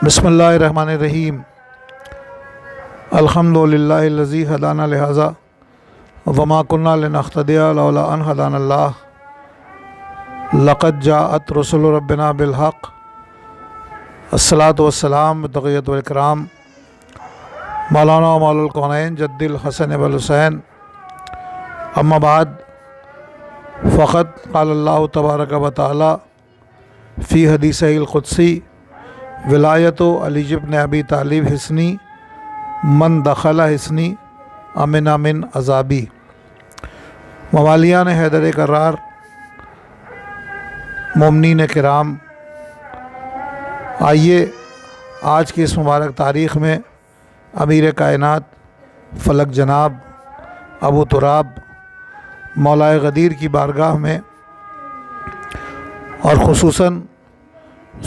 बिस्मिल्लाहिर्रहमानिर्रहीम। अल्हम्दुलिल्लाहिल्लज़ी हदाना लिहाज़ा वमा कुन्ना लिनख्तदिया लौला अन हदानल्लाह लक़द जाअत रुसुलु रब्बिना बिल हक़ अस्सलातु वस्सलाम बतक़ियत व इकराम मौलाना मौलुल कौनैन जद्दिल हसन वल हुसैन। अम्मा बाद फ़क़त क़ालल्लाहु तबारक व तआला फ़ी हदीसिहिल क़ुदसी विलायतो अली इब्न अबी तालिब हिस्नी मन दखला हिस्नी अमिना मिन अज़ाबी। मवालियान हैदर करार, मोमिनीन किराम, आइए आज की इस मुबारक तारीख़ में अमीर कायनात फ़लक जनाब अबू तुराब मौलाए गदीर की बारगाह में और ख़ुसूसन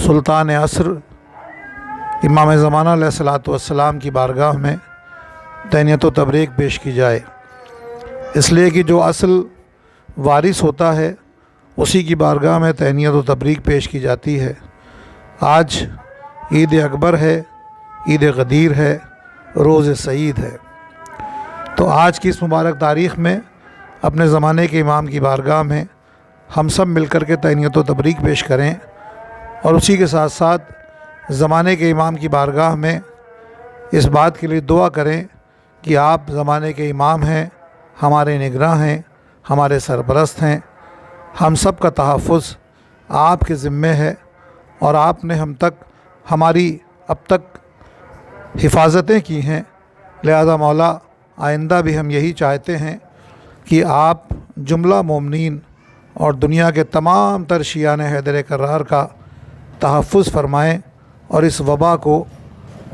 सुल्तान असर इमाम ज़माना अलैहिस्सलातु वस्सलाम की बारगाह में तैनियत व तबरीक पेश की जाए, इसलिए कि जो असल वारिस होता है उसी की बारगाह में तैनियत व तबरीक पेश की जाती है। आज ईद अकबर है, ईद गदीर है, रोज़ सईद है। तो आज की इस मुबारक तारीख़ में अपने ज़माने के इमाम की बारगाह में हम सब मिलकर के तैनियत व तबरीक पेश करें और उसी के साथ साथ ज़माने के इमाम की बारगाह में इस बात के लिए दुआ करें कि आप ज़माने के इमाम हैं, हमारे निगरां हैं, हमारे सरपरस्त हैं, हम सब का तहफ़्फ़ुज़ आपके ज़िम्मे है और आपने हम तक हमारी अब तक हिफाजतें की हैं। लिहाजा मौला आइंदा भी हम यही चाहते हैं कि आप जुमला मोमिनीन और दुनिया के तमाम तर शियाने हैदर करार का तहफ़्फ़ुज़ फ़रमाएँ और इस वबा को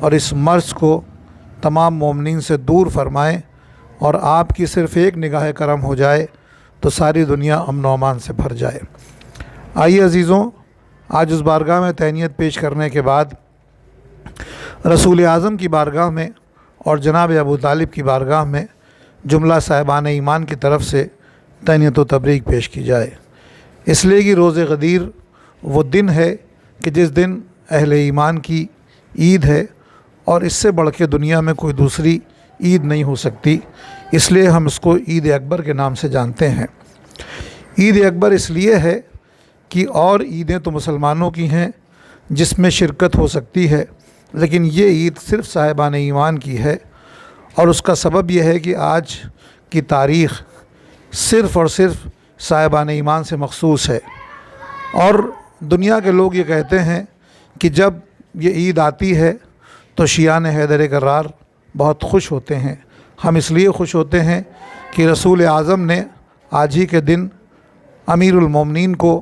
और इस मर्ज़ को तमाम मोमिनीन से दूर फरमाएँ और आपकी सिर्फ़ एक निगाह करम हो जाए तो सारी दुनिया अमन व अमान से भर जाए। आइए अज़ीज़ों, आज उस बारगाह में तैनियत पेश करने के बाद रसूल आज़म की बारगाह में और जनाब अबू तालिब की बारगाह में जुमला साहिबान ईमान की तरफ से तैनियत व तबरीक पेश की जाए, इसलिए कि रोज़ गदीर वो दिन है कि जिस दिन अहले ईमान की ईद है और इससे बढ़ के दुनिया में कोई दूसरी ईद नहीं हो सकती, इसलिए हम इसको ईद अकबर के नाम से जानते हैं। ईद अकबर इसलिए है कि और ईदें तो मुसलमानों की हैं जिसमें शिरकत हो सकती है, लेकिन ये ईद सिर्फ़ साहिबान ईमान की है और उसका सबब यह है कि आज की तारीख़ सिर्फ़ और सिर्फ साहिबान ईमान से मखसूस है। और दुनिया के लोग ये कहते हैं कि जब ये ईद आती है तो शियाने हैदर करार बहुत खुश होते हैं। हम इसलिए खुश होते हैं कि रसूल आज़म ने आज ही के दिन अमीरुल मोमिनीन को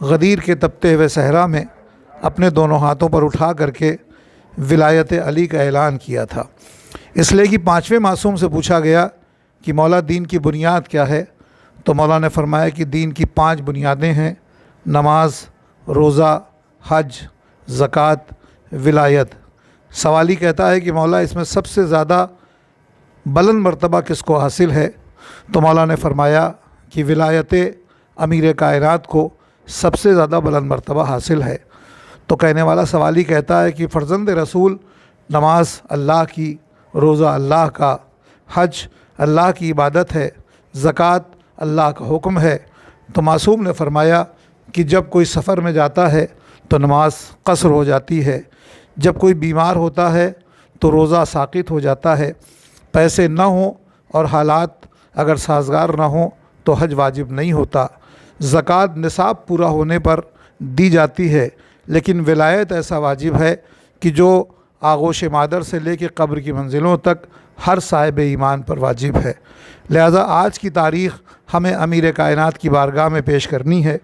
गदीर के तपते हुए सहरा में अपने दोनों हाथों पर उठा करके विलायत अली का ऐलान किया था। इसलिए कि पाँचवें मासूम से पूछा गया कि मौला दीन की बुनियाद क्या है, तो मौला ने फरमाया कि दीन की 5 बुनियादें हैं: नमाज, रोज़ा, हज, ज़कात, विलायत। सवाली कहता है कि मौला इसमें सबसे ज़्यादा बुलंद मर्तबा किसको हासिल है, तो मौला ने फरमाया कि विलायत अमीर कायनात को सबसे ज़्यादा बुलंद मर्तबा हासिल है। तो कहने वाला सवाली कहता है कि फ़र्ज़ंद रसूल नमाज अल्लाह की, रोज़ा अल्लाह का, हज अल्लाह की इबादत है, ज़कात अल्लाह का हुक्म है। तो मासूम ने फरमाया कि जब कोई सफ़र में जाता है तो नमाज कसर हो जाती है, जब कोई बीमार होता है तो रोज़ा साक़ित हो जाता है, पैसे न हों और हालात अगर साजगार ना हों तो हज वाजिब नहीं होता, ज़कात निसाब पूरा होने पर दी जाती है, लेकिन विलायत ऐसा वाजिब है कि जो आगोश मादर से लेकर कब्र की मंजिलों तक हर साहिब ईमान पर वाजिब है। लिहाजा आज की तारीख़ हमें अमीर कायनात की बारगाह में पेश करनी है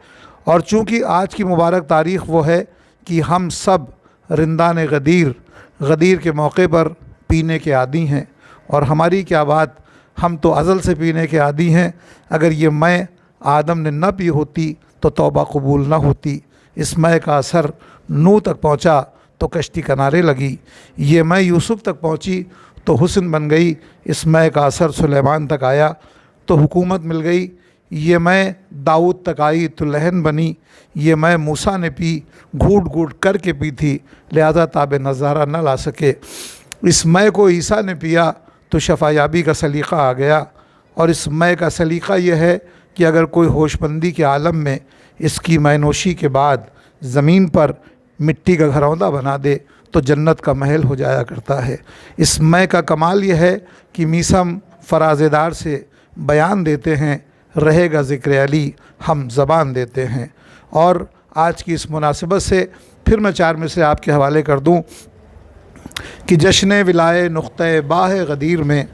और चूँकि आज की मुबारक तारीख़ वो है कि हम सब रिंदान गदीर के मौके पर पीने के आदी हैं और हमारी क्या बात, हम तो अज़ल से पीने के आदी हैं। अगर ये मैं आदम ने न पी होती तो तौबा कबूल न होती, इस मैं का असर नूह तक पहुँचा तो कश्ती किनारे लगी, ये मैं यूसुफ़ तक पहुँची तो हुस्न बन गई, इस मैं का असर सुलेमान तक आया तो हुकूमत मिल गई, ये मैं दाऊद तक आई तो लहन बनी, ये मैं मूसा ने पी घूट घूट करके पी थी, लिहाजा ताब नज़ारा न ला सके। इस मैं को ईसा ने पिया तो शफायाबी का सलीक़ा आ गया। और इस मैं का सलीक़ा यह है कि अगर कोई होशमंदी के आलम में इसकी मैनोशी के बाद ज़मीन पर मिट्टी का घरौंदा बना दे तो जन्नत का महल हो जाया करता है। इस मैं का कमाल यह है कि मीसम फराज़ेदार से बयान देते हैं, रहेगा ज़िक्र अली हम ज़बान देते हैं। और आज की इस मुनासिबत से फिर मैं 4 मिसरे आपके हवाले कर दूं कि जश्न विलाए नुक़्ते बाह गदीर में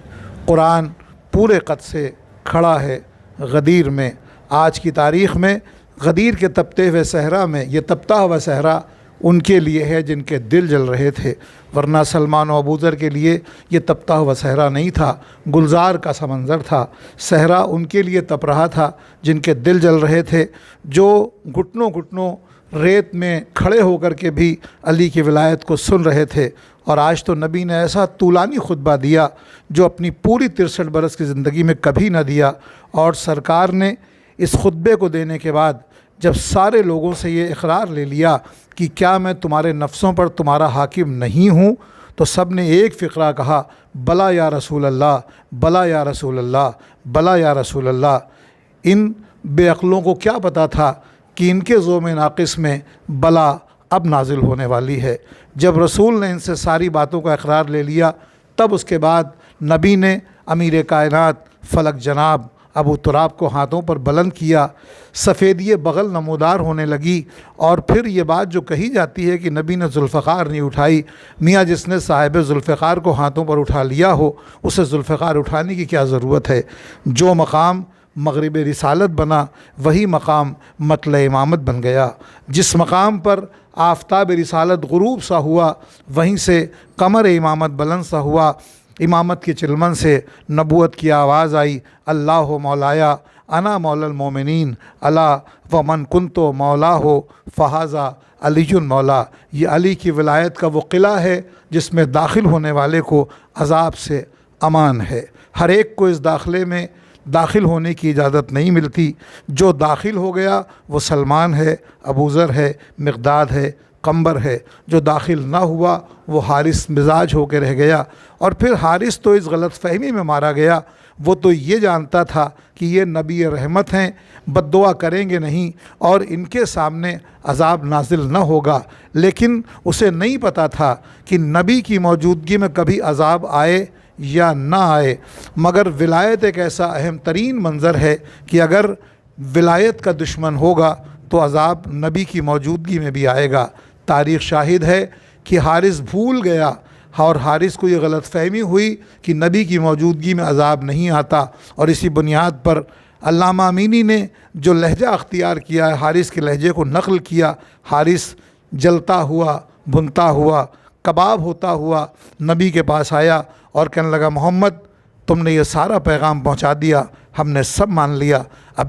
कुरान पूरे कद से खड़ा है गदीर में। आज की तारीख़ में गदीर के तपते हुए सहरा में, ये तपता हुआ सहरा उनके लिए है जिनके दिल जल रहे थे, वरना सलमान और अबू ज़र के लिए ये तपता हुआ सहरा नहीं था, गुलजार का समंज़र था। सहरा उनके लिए तप रहा था जिनके दिल जल रहे थे, जो घुटनों घुटनों रेत में खड़े होकर के भी अली की विलायत को सुन रहे थे। और आज तो नबी ने ऐसा तूलानी खुतबा दिया जो अपनी पूरी 63 बरस की ज़िंदगी में कभी ना दिया। और सरकार ने इस खुतबे को देने के बाद जब सारे लोगों से ये इकरार ले लिया कि क्या मैं तुम्हारे नफ्सों पर तुम्हारा हाकिम नहीं हूँ, तो सब ने एक फ़िक्रा कहा, बला या रसूल अल्लाह, बला या रसूल अल्लाह, बला या रसूल अल्लाह। इन बेअक्लों को क्या पता था कि इनके ज़ोम नाक़िस में बला अब नाजिल होने वाली है। जब रसूल ने इनसे सारी बातों का इकरार ले लिया, तब उसके बाद नबी ने अमीर कायनात फ़लक जनाब अबू तुराब को हाथों पर बुलंद किया, सफ़ेदी बग़ल नमूदार होने लगी। और फिर ये बात जो कही जाती है कि नबी ने ज़ुल्फ़िकार नहीं उठाई, मियाँ जिसने साहिब ज़ुल्फ़िकार को हाथों पर उठा लिया हो उसे ज़ुल्फ़िकार उठाने की क्या ज़रूरत है। जो मकाम मग़रिब रिसालत बना वही मकाम मतल इमामत बन गया। जिस मकाम पर आफ्ताब रिसालत गुरूब सा हुआ वहीं से कमर इमामत बुलंद सा हुआ। इमामत के चिलमन से नबूवत की आवाज़ आई, अल्लाह मौलाया अना मौलल मोमिनीन अला व मन कुंतो मौला हो फ़हाज़ा अलीजुन मौला। ये अली की विलायत का वो किला है जिसमें दाखिल होने वाले को अज़ाब से अमान है। हर एक को इस दाखिले में दाखिल होने की इजाज़त नहीं मिलती। जो दाखिल हो गया वो सलमान है, अबू ज़र है, मिक़दाद है, कंबर है। जो दाखिल ना हुआ वो हारिस मिजाज होकर रह गया। और फिर हारिस तो इस गलत फ़हमी में मारा गया, वो तो ये जानता था कि ये नबी रहमत हैं, बद्दुआ करेंगे नहीं और इनके सामने अज़ाब नाजिल न होगा। लेकिन उसे नहीं पता था कि नबी की मौजूदगी में कभी अज़ाब आए या ना आए। मगर विलायत एक ऐसा अहम तरीन मंज़र है कि अगर विलायत का दुश्मन होगा तो अज़ाब नबी की मौजूदगी में भी आएगा। तारीख़ शाहिद है कि हारिस भूल गया और हारिस को ये गलत फ़हमी हुई कि नबी की मौजूदगी में अज़ाब नहीं आता। और इसी बुनियाद पर अल्लामा अमीनी ने जो लहजा अख्तियार किया है, हारिस के लहजे को नक़ल किया। हारिस जलता हुआ, भुनता हुआ, कबाब होता हुआ नबी के पास आया और कहने लगा, मोहम्मद तुमने ये सारा पैगाम पहुंचा दिया, हमने सब मान लिया, अब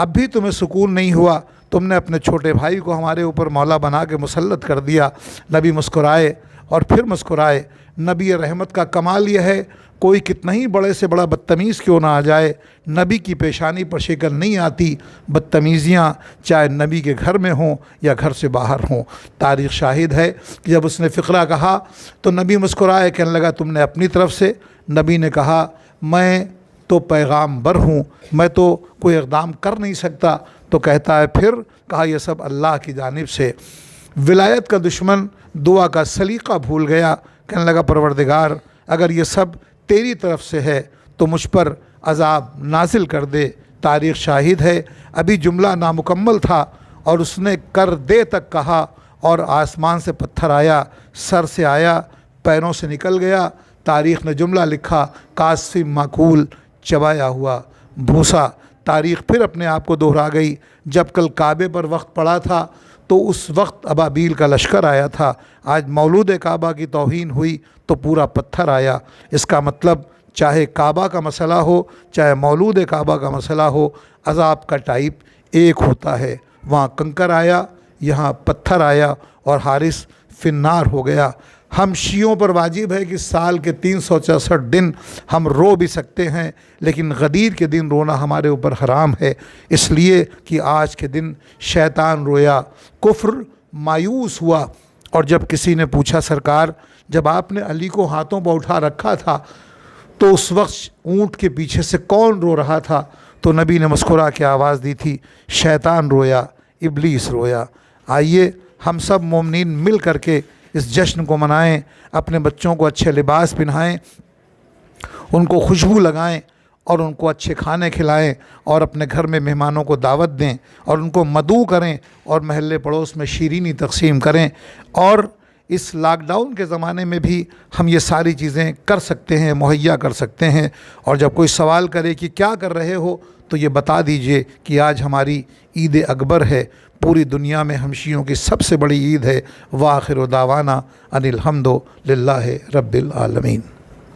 भी तुम्हें सुकून नहीं हुआ, तुमने अपने छोटे भाई को हमारे ऊपर मौला बना के मुसल्लत कर दिया। नबी मुस्कुराए और फिर मुस्कुराए। नबी रहमत का कमाल यह है, कोई कितना ही बड़े से बड़ा बदतमीज़ क्यों ना आ जाए, नबी की पेशानी पर शिकन नहीं आती। बदतमीज़ियाँ चाहे नबी के घर में हों या घर से बाहर हों। तारीख़ शाहिद है कि जब उसने फ़िक्रा कहा तो नबी मुस्कुराए, कहने लगा तुमने अपनी तरफ से। नबी ने कहा मैं तो पैगाम बर हूँ, मैं तो कोई इक़दाम कर नहीं सकता। तो कहता है फिर कहा यह सब अल्लाह की जानिब से। विलायत का दुश्मन दुआ का सलीक़ा भूल गया, कहने लगा परवरदिगार अगर ये सब तेरी तरफ से है तो मुझ पर अज़ाब नाजिल कर दे। तारीख़ शाहिद है अभी जुमला नामुकम्मल था और उसने कर दे तक कहा और आसमान से पत्थर आया, सर से आया, पैरों से निकल गया। तारीख़ ने जुमला लिखा, कासिम माकूल चबाया हुआ भूसा। तारीख़ फिर अपने आप को दोहरा गई। जब कल काबे पर वक्त पड़ा था तो उस वक्त अबाबील का लश्कर आया था। आज मौलूद काबा की तौहीन हुई तो पूरा पत्थर आया। इसका मतलब चाहे काबा का मसला हो चाहे मौलूद काबा का मसला हो, अज़ाब का टाइप एक होता है। वहाँ कंकर आया, यहाँ पत्थर आया और हारिस फिन्नार हो गया। हम शियों पर वाजिब है कि साल के 364 दिन हम रो भी सकते हैं, लेकिन गदीर के दिन रोना हमारे ऊपर हराम है, इसलिए कि आज के दिन शैतान रोया, कुफ्र मायूस हुआ। और जब किसी ने पूछा, सरकार जब आपने अली को हाथों पर उठा रखा था तो उस वक्त ऊँट के पीछे से कौन रो रहा था? तो नबी ने मुस्कुरा के आवाज़ दी थी, शैतान रोया, इब्लीस रोया। आइए हम सब मोमिनीन मिल करके इस जश्न को मनाएं, अपने बच्चों को अच्छे लिबास पहनाएं, उनको खुशबू लगाएं और उनको अच्छे खाने खिलाएं और अपने घर में मेहमानों को दावत दें और उनको मदऊ करें और महल्ले पड़ोस में शीरीनी तकसीम करें। और इस लॉकडाउन के ज़माने में भी हम ये सारी चीज़ें कर सकते हैं, मुहैया कर सकते हैं। और जब कोई सवाल करे कि क्या कर रहे हो, तो ये बता दीजिए कि आज हमारी ईद अकबर है, पूरी दुनिया में हम शियों की सबसे बड़ी ईद है। व आखिर दावाना अनिल हम्दो लिल्लाहि रब्बिल आलमीन।